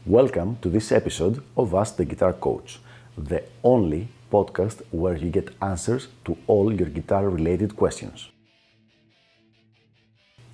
Welcome to this episode of Ask the Guitar Coach, the only podcast where you get answers to all your guitar-related questions.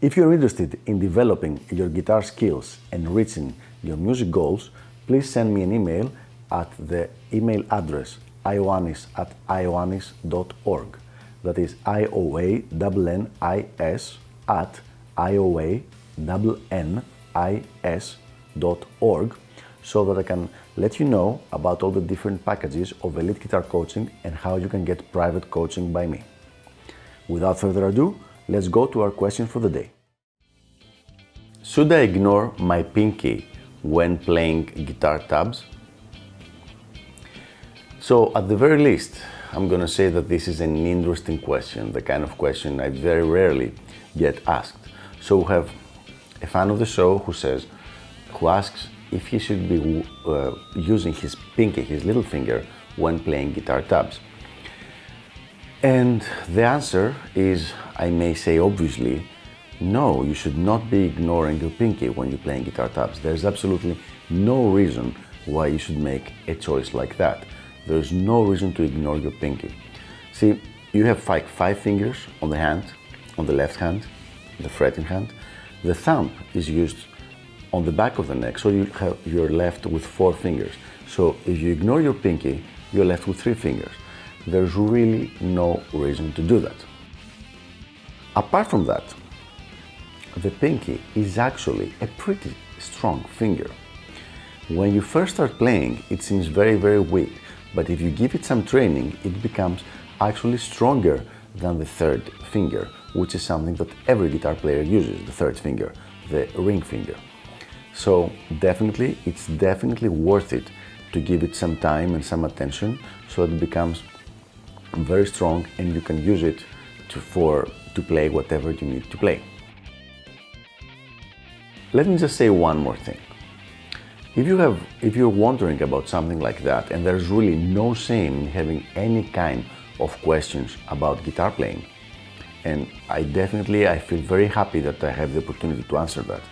If you're interested in developing your guitar skills and reaching your music goals, please send me an email at the email address ioannis@ioannis.org. That is ioannis@ioannis.org, so that I can let you know about all the different packages of elite guitar coaching and how you can get private coaching by me. Without further ado, let's go to our question for the day. Should I ignore my pinky when playing guitar tabs? So at the very least, I'm going to say that this is an interesting question, the kind of question I very rarely get asked. So we have a fan of the show who asks if he should be using his pinky, his little finger, when playing guitar tabs. And the answer is, I may say obviously, no, you should not be ignoring your pinky when you're playing guitar tabs. There's absolutely no reason why you should make a choice like that. There's no reason to ignore your pinky. See, you have like 5 fingers on the hand, on the left hand, the fretting hand. The thumb is used on the back of the neck, so you're left with 4 fingers. So if you ignore your pinky, you're left with 3 fingers. There's really no reason to do that. Apart from that, the pinky is actually a pretty strong finger. When you first start playing, it seems very, very weak, but if you give it some training, it becomes actually stronger than the 3rd finger, which is something that every guitar player uses, the 3rd finger, the ring finger. So definitely, it's definitely worth it to give it some time and some attention so it becomes very strong and you can use it to play whatever you need to play. Let me just say one more thing. If you're wondering about something like that and there's really no shame in having any kind of questions about guitar playing, and I feel very happy that I have the opportunity to answer that.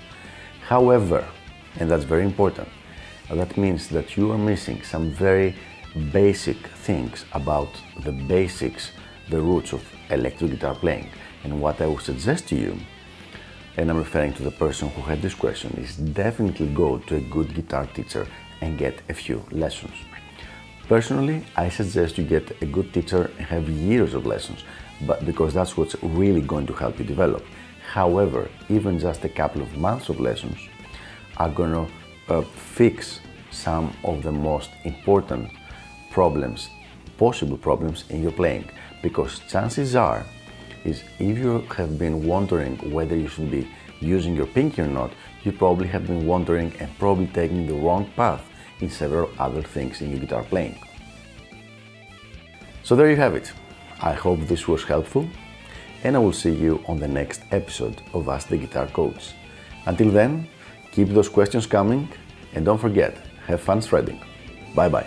However, and that's very important, that means that you are missing some very basic things about the basics, the roots of electric guitar playing. And what I would suggest to you, and I'm referring to the person who had this question, is definitely go to a good guitar teacher and get a few lessons. Personally, I suggest you get a good teacher and have years of lessons, but because that's what's really going to help you develop. However, even just a couple of months of lessons are going to fix some of the most important problems, possible problems in your playing, because chances are if you have been wondering whether you should be using your pinky or not, you probably have been wondering and probably taking the wrong path in several other things in your guitar playing. So there you have it. I hope this was helpful, and I will see you on the next episode of Ask the Guitar Coach. Until then, keep those questions coming, and don't forget, have fun shredding. Bye bye.